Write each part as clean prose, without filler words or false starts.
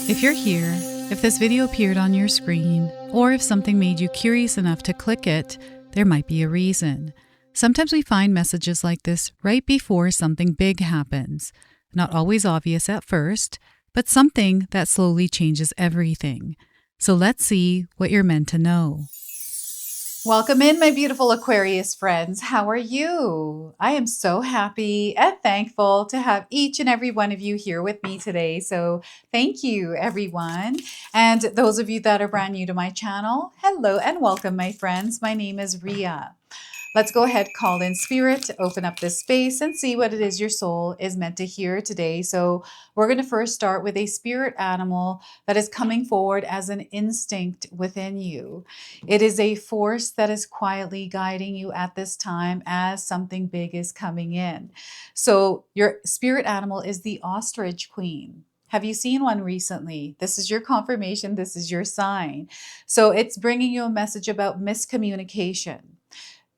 If you're here, if this video appeared on your screen, or if something made you curious enough to click it, there might be a reason. Sometimes we find messages like this right before something big happens. Not always obvious at first, but something that slowly changes everything. So let's see what you're meant to know. Welcome in, my beautiful Aquarius friends. How are you? I am so happy and thankful to have each and every one of you here with me today. So thank you, everyone. And those of you that are brand new to my channel, hello and welcome, my friends. My name is Ria. Let's go ahead, call in spirit, open up this space and see what it is your soul is meant to hear today. So we're going to first start with a spirit animal that is coming forward as an instinct within you. It is a force that is quietly guiding you at this time as something big is coming in. So your spirit animal is the Ostrich Queen. Have you seen one recently? This is your confirmation. This is your sign. So it's bringing you a message about miscommunication.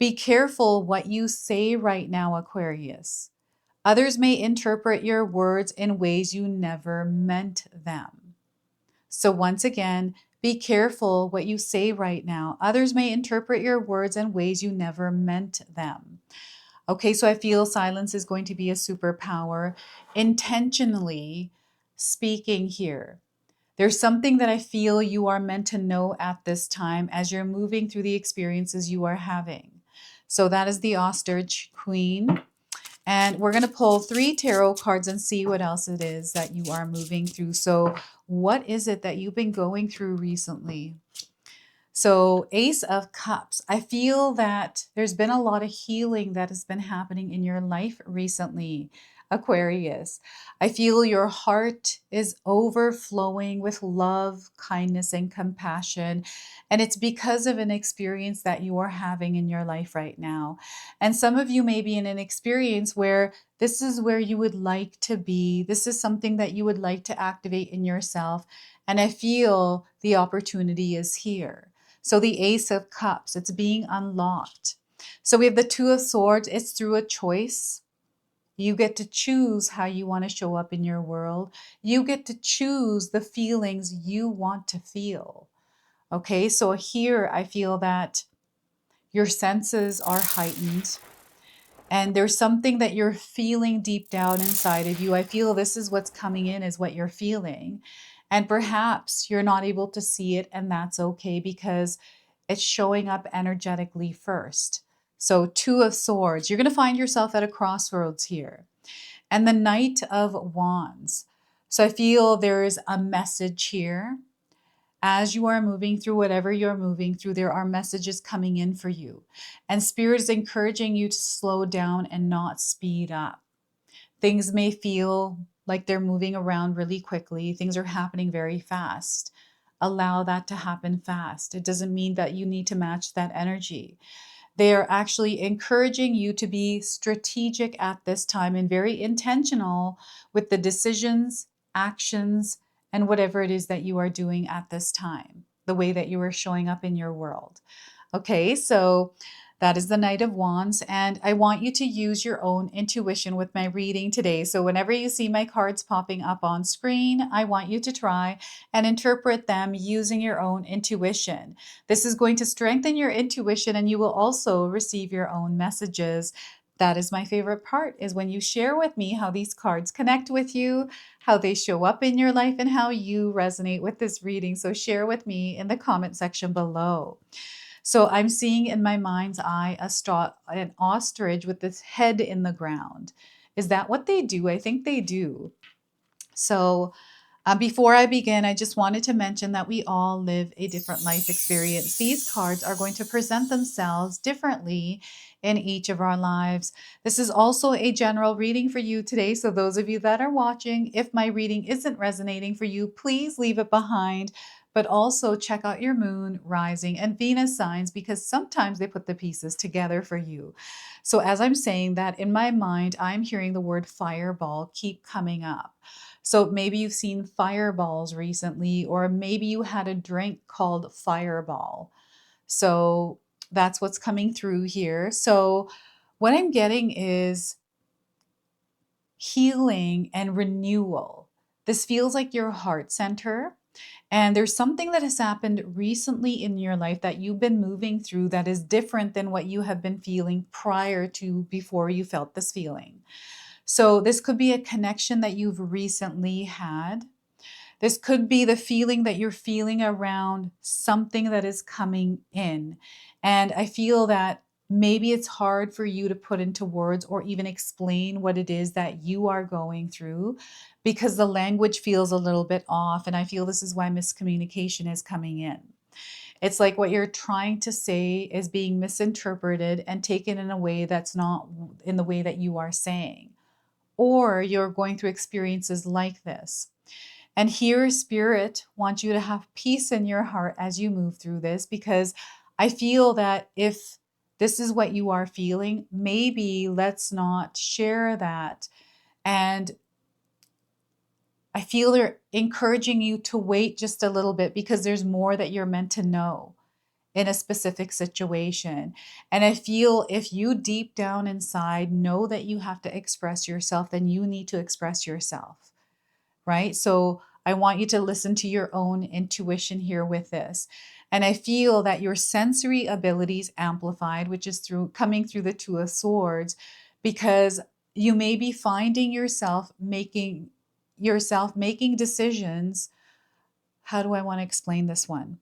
Be careful what you say right now, Aquarius. Others may interpret your words in ways you never meant them. So once again, be careful what you say right now. Others may interpret your words in ways you never meant them. Okay, so I feel silence is going to be a superpower. Intentionally speaking here. There's something that I feel you are meant to know at this time as you're moving through the experiences you are having. So that is the Ostrich Queen. And we're going to pull 3 tarot cards and see what else it is that you are moving through. So what is it that you've been going through recently? So Ace of Cups. I feel that there's been a lot of healing that has been happening in your life recently, Aquarius. I feel your heart is overflowing with love, kindness, and compassion. And it's because of an experience that you are having in your life right now. And some of you may be in an experience where this is where you would like to be. This is something that you would like to activate in yourself. And I feel the opportunity is here. So the Ace of Cups, it's being unlocked. So we have the Two of Swords. It's through a choice. You get to choose how you want to show up in your world. You get to choose the feelings you want to feel. Okay, so here I feel that your senses are heightened and there's something that you're feeling deep down inside of you. I feel this is what's coming in is what you're feeling. And perhaps you're not able to see it, and that's okay because it's showing up energetically first. So Two of Swords, you're going to find yourself at a crossroads here. And the Knight of Wands. So I feel there is a message here. As you are moving through whatever you're moving through, there are messages coming in for you. And Spirit is encouraging you to slow down and not speed up. Things may feel like they're moving around really quickly. Things are happening very fast. Allow that to happen fast. It doesn't mean that you need to match that energy. They are actually encouraging you to be strategic at this time and very intentional with the decisions, actions, and whatever it is that you are doing at this time, the way that you are showing up in your world. Okay, so that is the Knight of Wands, and I want you to use your own intuition with my reading today. So whenever you see my cards popping up on screen, I want you to try and interpret them using your own intuition. This is going to strengthen your intuition, and you will also receive your own messages. That is my favorite part, is when you share with me how these cards connect with you, how they show up in your life, and how you resonate with this reading. So share with me in the comment section below. So I'm seeing in my mind's eye an ostrich with its head in the ground. Is that what they do? I think they do. So before I begin, I just wanted to mention that we all live a different life experience. These cards are going to present themselves differently in each of our lives. This is also a general reading for you today. So those of you that are watching, if my reading isn't resonating for you, please leave it behind. But also check out your moon, rising, and Venus signs because sometimes they put the pieces together for you. So as I'm saying that, in my mind, I'm hearing the word fireball keep coming up. So maybe you've seen fireballs recently, or maybe you had a drink called Fireball. So that's what's coming through here. So what I'm getting is healing and renewal. This feels like your heart center. And there's something that has happened recently in your life that you've been moving through that is different than what you have been feeling prior to before you felt this feeling. So, this could be a connection that you've recently had. This could be the feeling that you're feeling around something that is coming in. And I feel that maybe it's hard for you to put into words or even explain what it is that you are going through because the language feels a little bit off. And I feel this is why miscommunication is coming in. It's like what you're trying to say is being misinterpreted and taken in a way that's not in the way that you are saying, or you're going through experiences like this. And here, Spirit wants you to have peace in your heart as you move through this, because I feel that if this is what you are feeling, maybe let's not share that. And I feel they're encouraging you to wait just a little bit because there's more that you're meant to know in a specific situation. And I feel if you deep down inside know that you have to express yourself, then you need to express yourself, right? So I want you to listen to your own intuition here with this. And I feel that your sensory abilities amplified, which is through coming through the Two of Swords, because you may be finding yourself making decisions. How do I want to explain this one?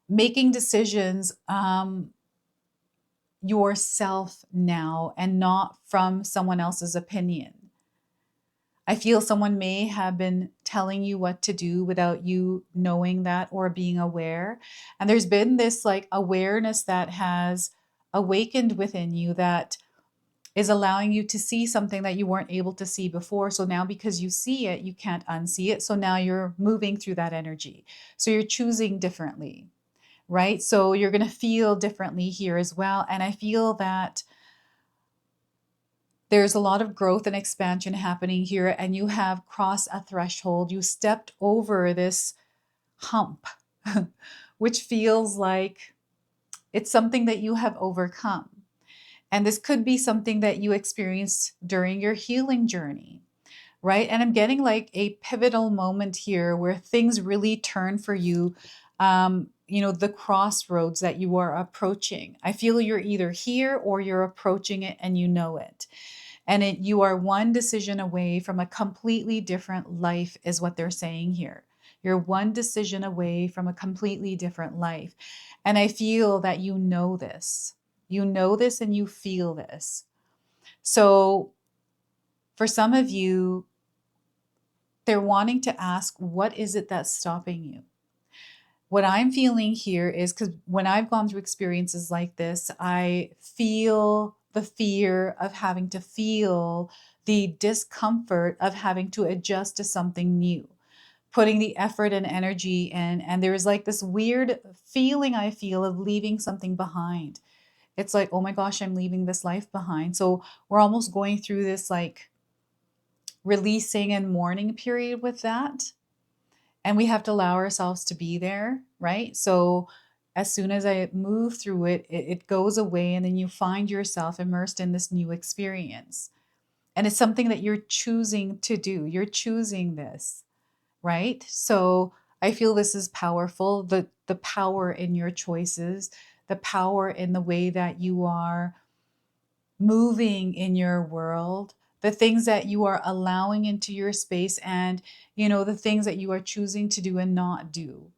Making decisions yourself now and not from someone else's opinion. I feel someone may have been telling you what to do without you knowing that or being aware. And there's been this like awareness that has awakened within you that is allowing you to see something that you weren't able to see before. So now because you see it, you can't unsee it. So now you're moving through that energy. So you're choosing differently, right? So you're going to feel differently here as well. And I feel that there's a lot of growth and expansion happening here, and you have crossed a threshold. You stepped over this hump, which feels like it's something that you have overcome. And this could be something that you experienced during your healing journey, right? And I'm getting like a pivotal moment here where things really turn for you. The crossroads that you are approaching. I feel you're either here or you're approaching it and you know it. And you are one decision away from a completely different life, is what they're saying here. You're one decision away from a completely different life. And I feel that you know this. You know this and you feel this. So for some of you, they're wanting to ask, what is it that's stopping you? What I'm feeling here is because when I've gone through experiences like this, I feel the fear of having to feel the discomfort of having to adjust to something new, putting the effort and energy in. And there's like this weird feeling I feel of leaving something behind. It's like, oh my gosh, I'm leaving this life behind. So we're almost going through this like releasing and mourning period with that. And we have to allow ourselves to be there, right? So as soon as I move through it, it goes away, and then you find yourself immersed in this new experience. And it's something that you're choosing to do. You're choosing this, right? So I feel this is powerful. The power in your choices, the power in the way that you are moving in your world, the things that you are allowing into your space, and the things that you are choosing to do and not do,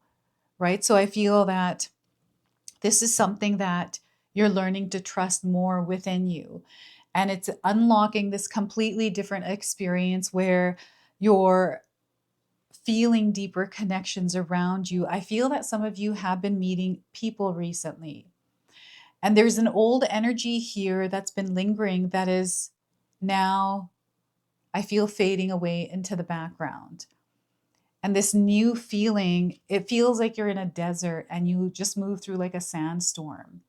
right? So I feel that this is something that you're learning to trust more within you, and it's unlocking this completely different experience where you're feeling deeper connections around you. I feel that some of you have been meeting people recently, and there's an old energy here that's been lingering that is now, I feel, fading away into the background. And this new feeling, it feels like you're in a desert and you just move through like a sandstorm,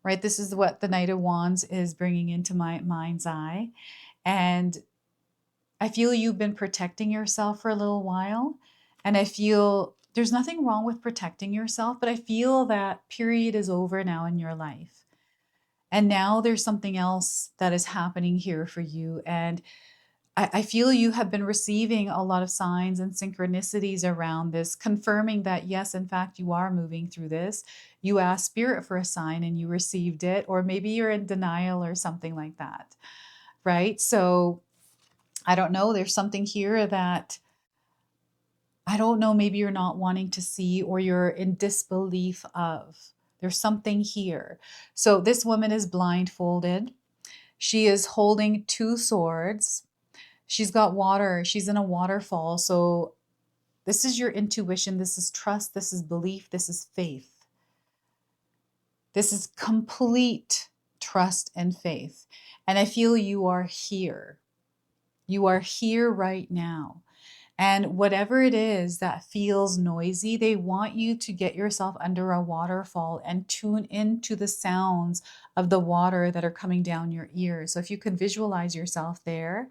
right? This is what the Knight of Wands is bringing into my mind's eye. And I feel you've been protecting yourself for a little while. And I feel there's nothing wrong with protecting yourself, but I feel that period is over now in your life. And now there's something else that is happening here for you. And I feel you have been receiving a lot of signs and synchronicities around this, confirming that, yes, in fact, you are moving through this. You asked spirit for a sign and you received it, or maybe you're in denial or something like that, right? So I don't know. There's something here that I don't know, maybe you're not wanting to see or you're in disbelief of. There's something here. So this woman is blindfolded. She is holding two swords. She's got water. She's in a waterfall. So this is your intuition. This is trust. This is belief. This is faith. This is complete trust and faith. And I feel you are here. You are here right now. And whatever it is that feels noisy, they want you to get yourself under a waterfall and tune into the sounds of the water that are coming down your ears. So if you can visualize yourself there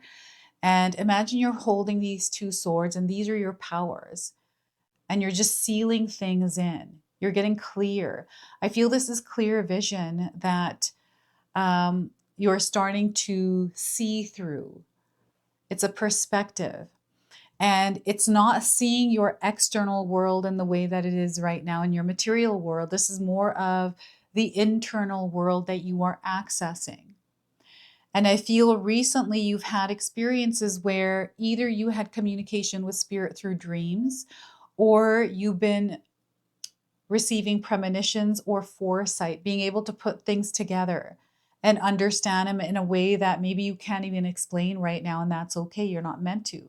and imagine you're holding these two swords and these are your powers and you're just sealing things in. You're getting clear. I feel this is clear vision that you're starting to see through. It's a perspective. And it's not seeing your external world in the way that it is right now in your material world. This is more of the internal world that you are accessing. And I feel recently you've had experiences where either you had communication with spirit through dreams, or you've been receiving premonitions or foresight, being able to put things together and understand them in a way that maybe you can't even explain right now. And that's okay. You're not meant to.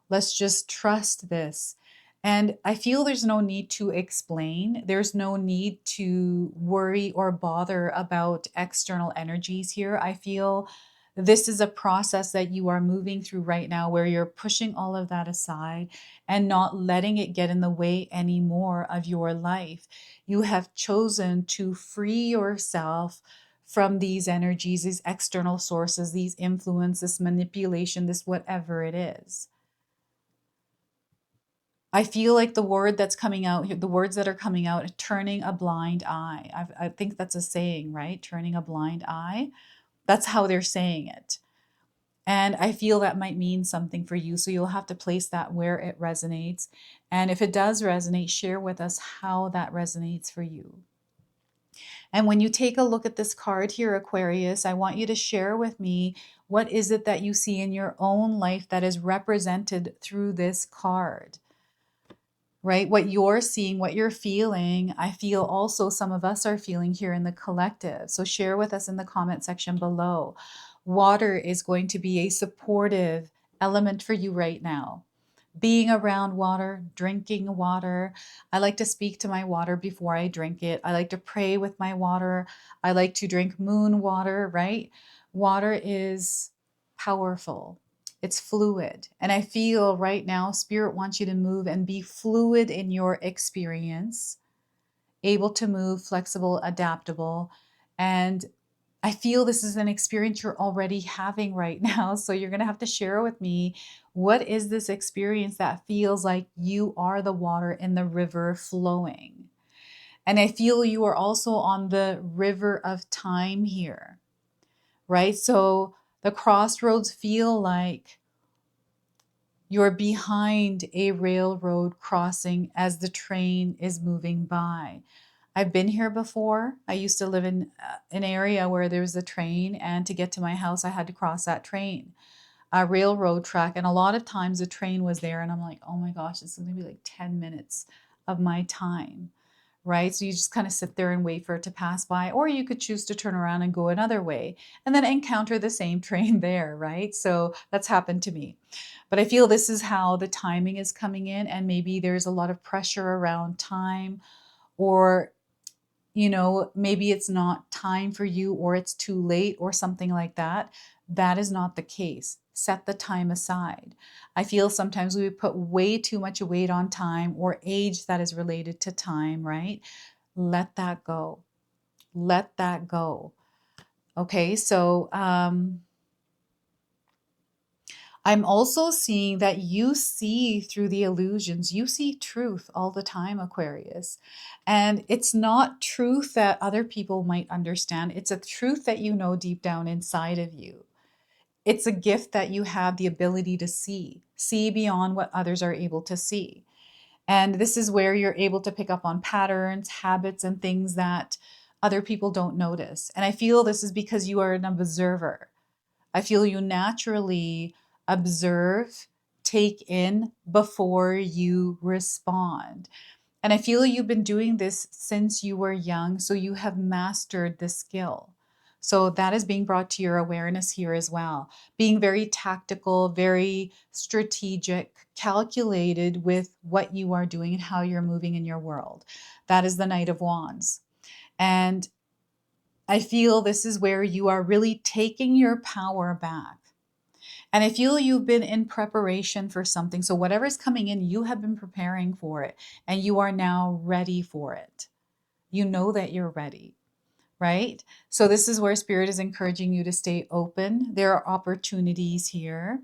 Let's just trust this. And I feel there's no need to explain. There's no need to worry or bother about external energies here. I feel this is a process that you are moving through right now where you're pushing all of that aside and not letting it get in the way anymore of your life. You have chosen to free yourself from these energies, these external sources, these influence, this manipulation, this whatever it is. I feel like the word that's coming out here, the words that are coming out, turning a blind eye. I think that's a saying, right? Turning a blind eye. That's how they're saying it. And I feel that might mean something for you. So you'll have to place that where it resonates. And if it does resonate, share with us how that resonates for you. And when you take a look at this card here, Aquarius, I want you to share with me, what is it that you see in your own life that is represented through this card? Right? What you're seeing, what you're feeling, I feel also some of us are feeling here in the collective. So share with us in the comment section below. Water is going to be a supportive element for you right now. Being around water, drinking water. I like to speak to my water before I drink it. I like to pray with my water. I like to drink moon water, right? Water is powerful. It's fluid. And I feel right now, Spirit wants you to move and be fluid in your experience, able to move, flexible, adaptable. And I feel this is an experience you're already having right now. So you're going to have to share with me, what is this experience that feels like you are the water in the river flowing? And I feel you are also on the river of time here, right? So the crossroads feel like you're behind a railroad crossing as the train is moving by. I've been here before. I used to live in an area where there was a train, and to get to my house, I had to cross that train, a railroad track. And a lot of times the train was there, and I'm like, oh my gosh, this is going to be like 10 minutes of my time, right? So you just kind of sit there and wait for it to pass by, or you could choose to turn around and go another way and then encounter the same train there, right? So that's happened to me. But I feel this is how the timing is coming in, and maybe there's a lot of pressure around time, or maybe it's not time for you, or it's too late, or something like that. That is not the case. Set the time aside. I feel sometimes we put way too much weight on time or age that is related to time, right? Let that go. Let that go. Okay, so I'm also seeing that you see through the illusions. You see truth all the time, Aquarius. And it's not truth that other people might understand. It's a truth that you know deep down inside of you. it's a gift that you have the ability to see beyond what others are able to see. And this is where you're able to pick up on patterns, habits, and things that other people don't notice. And I feel this is because you are an observer. I feel you naturally observe, take in before you respond. And I feel you've been doing this since you were young, so you have mastered the skill. So that is being brought to your awareness here as well. Being very tactical, very strategic, calculated with what you are doing and how you're moving in your world. That is the Knight of Wands. And I feel this is where you are really taking your power back. And I feel you've been in preparation for something. So whatever's coming in, you have been preparing for it and you are now ready for it. You know that you're ready, right? So this is where Spirit is encouraging you to stay open. There are opportunities here,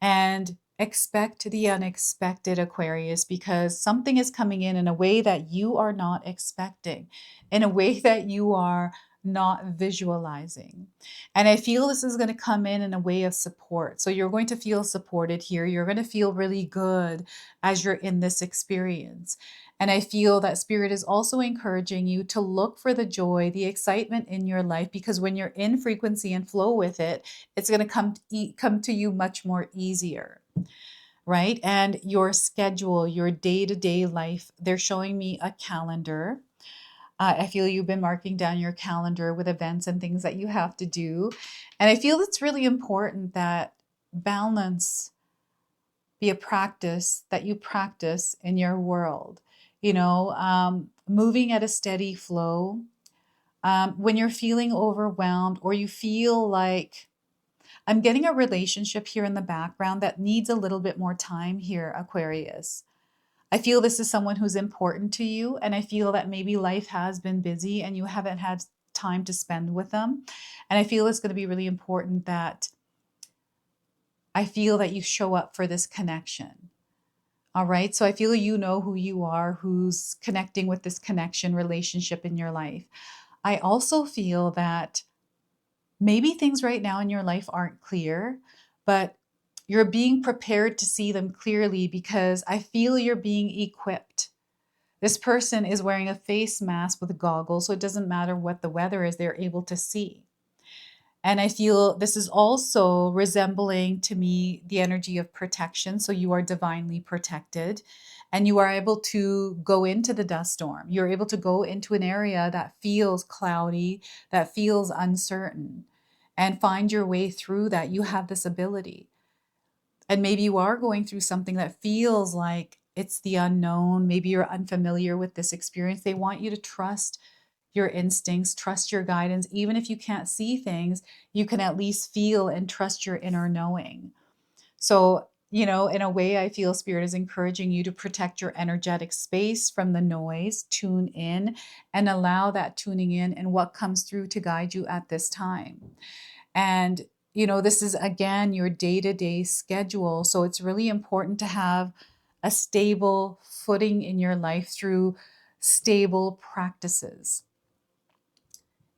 and expect the unexpected, Aquarius, because something is coming in a way that you are not expecting, in a way that you are not visualizing. And I feel this is going to come in a way of support. So you're going to feel supported here. You're going to feel really good as you're in this experience. And I feel that Spirit is also encouraging you to look for the joy, the excitement in your life, because when you're in frequency and flow with it, it's going to come to you much more easier, right? And your schedule, your day-to-day life, they're showing me a calendar. I feel you've been marking down your calendar with events and things that you have to do. And I feel it's really important that balance be a practice that you practice in your world. Moving at a steady flow. When you're feeling overwhelmed or you feel like I'm getting a relationship here in the background that needs a little bit more time here, Aquarius. I feel this is someone who's important to you, and I feel that maybe life has been busy and you haven't had time to spend with them. And I feel it's going to be really important that I feel that you show up for this connection. All right. So I feel you know who you are, who's connecting with this connection relationship in your life. I also feel that maybe things right now in your life aren't clear, but you're being prepared to see them clearly because I feel you're being equipped. This person is wearing a face mask with goggles, so it doesn't matter what the weather is, they're able to see. And I feel this is also resembling to me the energy of protection. So you are divinely protected and you are able to go into the dust storm. You're able to go into an area that feels cloudy, that feels uncertain, and find your way through that. You have this ability. And maybe you are going through something that feels like it's the unknown. Maybe you're unfamiliar with this experience. They want you to trust your instincts, trust your guidance. Even if you can't see things, you can at least feel and trust your inner knowing. So, in a way, I feel Spirit is encouraging you to protect your energetic space from the noise, tune in, and allow that tuning in and what comes through to guide you at this time. And, this is again your day-to-day schedule. So it's really important to have a stable footing in your life through stable practices.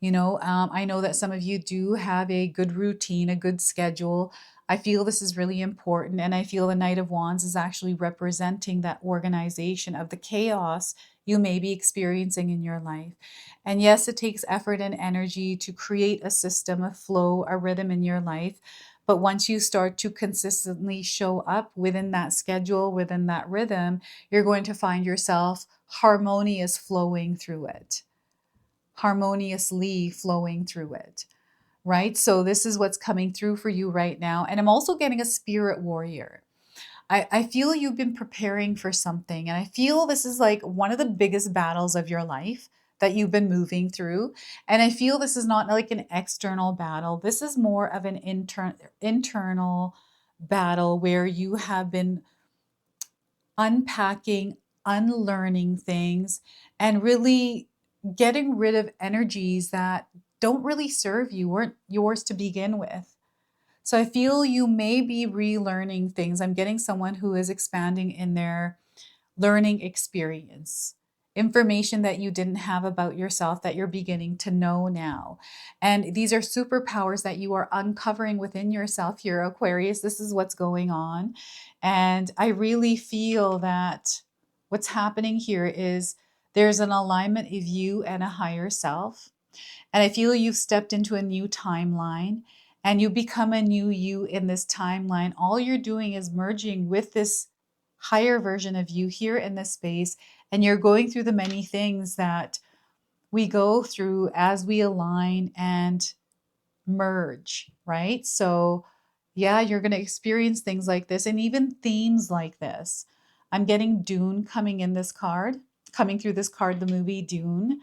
I know that some of you do have a good routine, a good schedule. I feel this is really important. And I feel the Knight of Wands is actually representing that organization of the chaos you may be experiencing in your life. And yes, it takes effort and energy to create a system, a flow, a rhythm in your life. But once you start to consistently show up within that schedule, within that rhythm, you're going to find yourself harmonious flowing through it. Harmoniously flowing through it, right? So this is what's coming through for you right now. And I'm also getting a spirit warrior. I feel you've been preparing for something. And I feel this is like one of the biggest battles of your life that you've been moving through. And I feel this is not like an external battle. This is more of an internal battle where you have been unpacking, unlearning things, and really getting rid of energies that don't really serve you, weren't yours to begin with. So I feel you may be relearning things. I'm getting someone who is expanding in their learning experience. information that you didn't have about yourself that you're beginning to know now. And these are superpowers that you are uncovering within yourself here, Aquarius. This is what's going on. And I really feel that what's happening here is there's an alignment of you and a higher self. And I feel you've stepped into a new timeline and you become a new you in this timeline. All you're doing is merging with this higher version of you here in this space. And you're going through the many things that we go through as we align and merge, right? So, yeah, you're going to experience things like this and even themes like this. I'm getting Dune coming in this card, coming through this card, the movie Dune.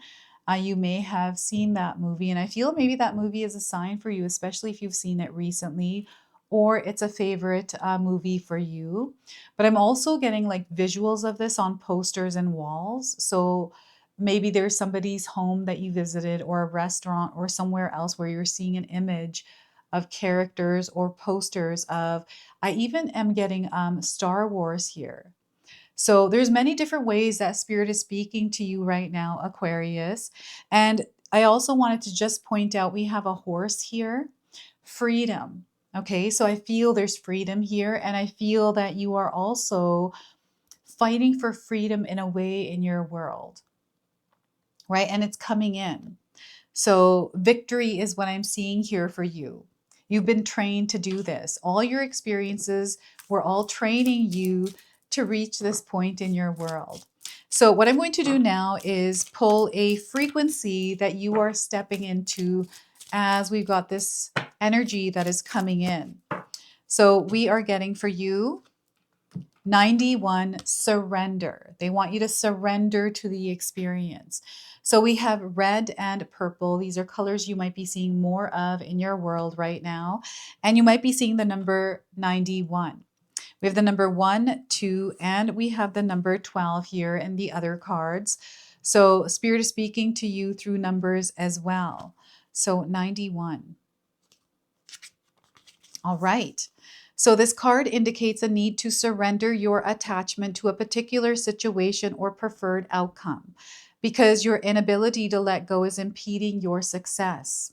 You may have seen that movie, and I feel maybe that movie is a sign for you, especially if you've seen it recently or it's a favorite movie for you. But I'm also getting like visuals of this on posters and walls. So, maybe there's somebody's home that you visited or a restaurant or somewhere else where you're seeing an image of characters or posters of, I even am getting Star Wars here. So there's many different ways that spirit is speaking to you right now, Aquarius. And I also wanted to just point out we have a horse here, freedom. Okay, so I feel there's freedom here, and I feel that you are also fighting for freedom in a way in your world, right? And it's coming in. So, victory is what I'm seeing here for you. You've been trained to do this. All your experiences were all training you to reach this point in your world. So, what I'm going to do now is pull a frequency that you are stepping into as we've got this energy that is coming in. So, we are getting for you 91, surrender. They want you to surrender to the experience. So we have red and purple. These are colors you might be seeing more of in your world right now. And you might be seeing the number 91. We have the number 1, 2, and we have the number 12 here in the other cards. So Spirit is speaking to you through numbers as well. So 91. All right. So this card indicates a need to surrender your attachment to a particular situation or preferred outcome because your inability to let go is impeding your success.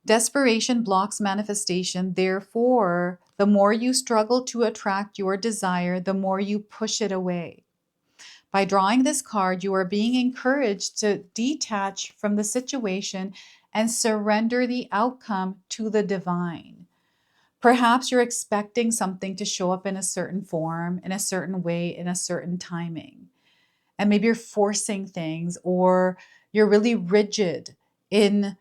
Desperation blocks manifestation. Therefore, the more you struggle to attract your desire, the more you push it away. By drawing this card, you are being encouraged to detach from the situation and surrender the outcome to the divine. Perhaps you're expecting something to show up in a certain form, in a certain way, in a certain timing. And maybe you're forcing things or you're really rigid in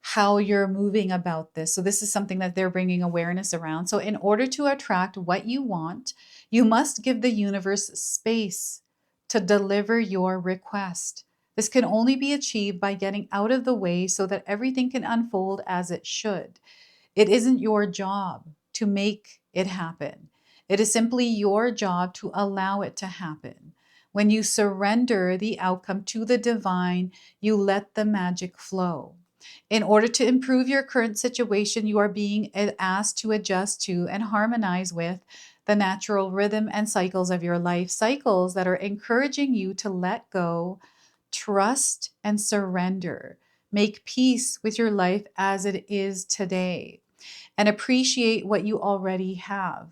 how you're moving about this. So this is something that they're bringing awareness around. So in order to attract what you want, you must give the universe space to deliver your request. This can only be achieved by getting out of the way so that everything can unfold as it should. It isn't your job to make it happen. It is simply your job to allow it to happen. When you surrender the outcome to the divine, you let the magic flow. In order to improve your current situation, you are being asked to adjust to and harmonize with the natural rhythm and cycles of your life, cycles that are encouraging you to let go, trust, and surrender. Make peace with your life as it is today and appreciate what you already have.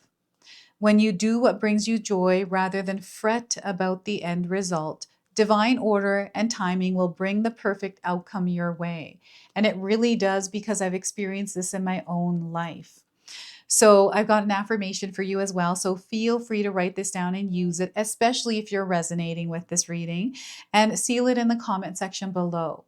When you do what brings you joy rather than fret about the end result, divine order and timing will bring the perfect outcome your way. And it really does, because I've experienced this in my own life. So I've got an affirmation for you as well. So feel free to write this down and use it, especially if you're resonating with this reading, and seal it in the comment section below.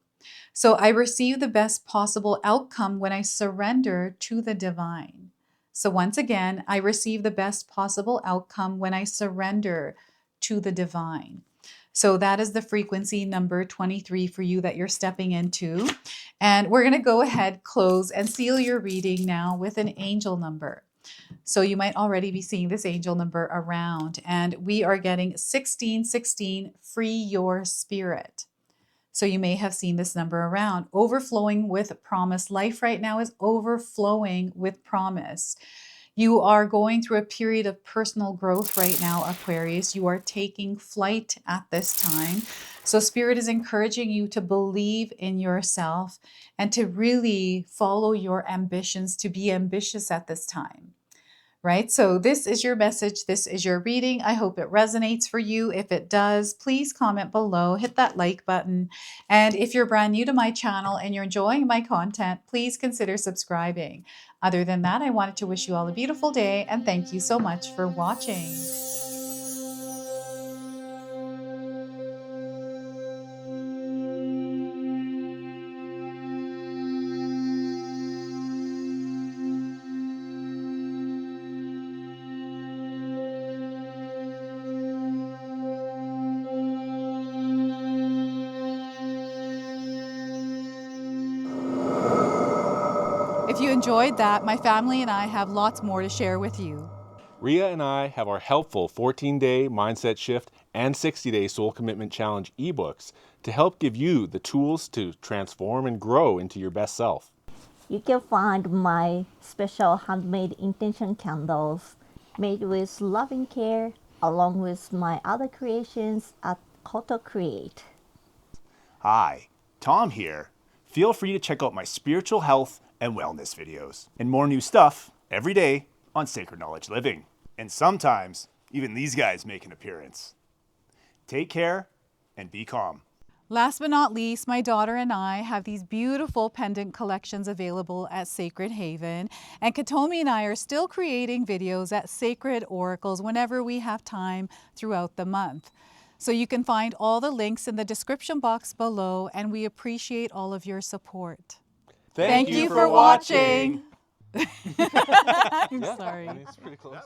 So I receive the best possible outcome when I surrender to the divine. So once again, I receive the best possible outcome when I surrender to the divine. So that is the frequency number 23 for you that you're stepping into. And we're going to go ahead, close, and seal your reading now with an angel number. So you might already be seeing this angel number around. And we are getting 1616, free your spirit. So you may have seen this number around. Overflowing with promise. Life right now is overflowing with promise. You are going through a period of personal growth right now, Aquarius. You are taking flight at this time. So Spirit is encouraging you to believe in yourself and to really follow your ambitions, to be ambitious at this time. Right? So this is your message. This is your reading. I hope it resonates for you. If it does, please comment below, hit that like button. And if you're brand new to my channel and you're enjoying my content, please consider subscribing. Other than that, I wanted to wish you all a beautiful day and thank you so much for watching. If you enjoyed that, my family and I have lots more to share with you. Ria and I have our helpful 14-day mindset shift and 60-day soul commitment challenge ebooks to help give you the tools to transform and grow into your best self. You can find my special handmade intention candles made with loving care along with my other creations at Koto Create. Hi, Tom here. Feel free to check out my spiritual health and wellness videos and more new stuff every day on Sacred Knowledge Living. And sometimes even these guys make an appearance. Take care and be calm. Last but not least, my daughter and I have these beautiful pendant collections available at Sacred Haven. And Katomi and I are still creating videos at Sacred Oracles whenever we have time throughout the month. So you can find all the links in the description box below, and we appreciate all of your support. Thank you for watching. I'm sorry. It's pretty close.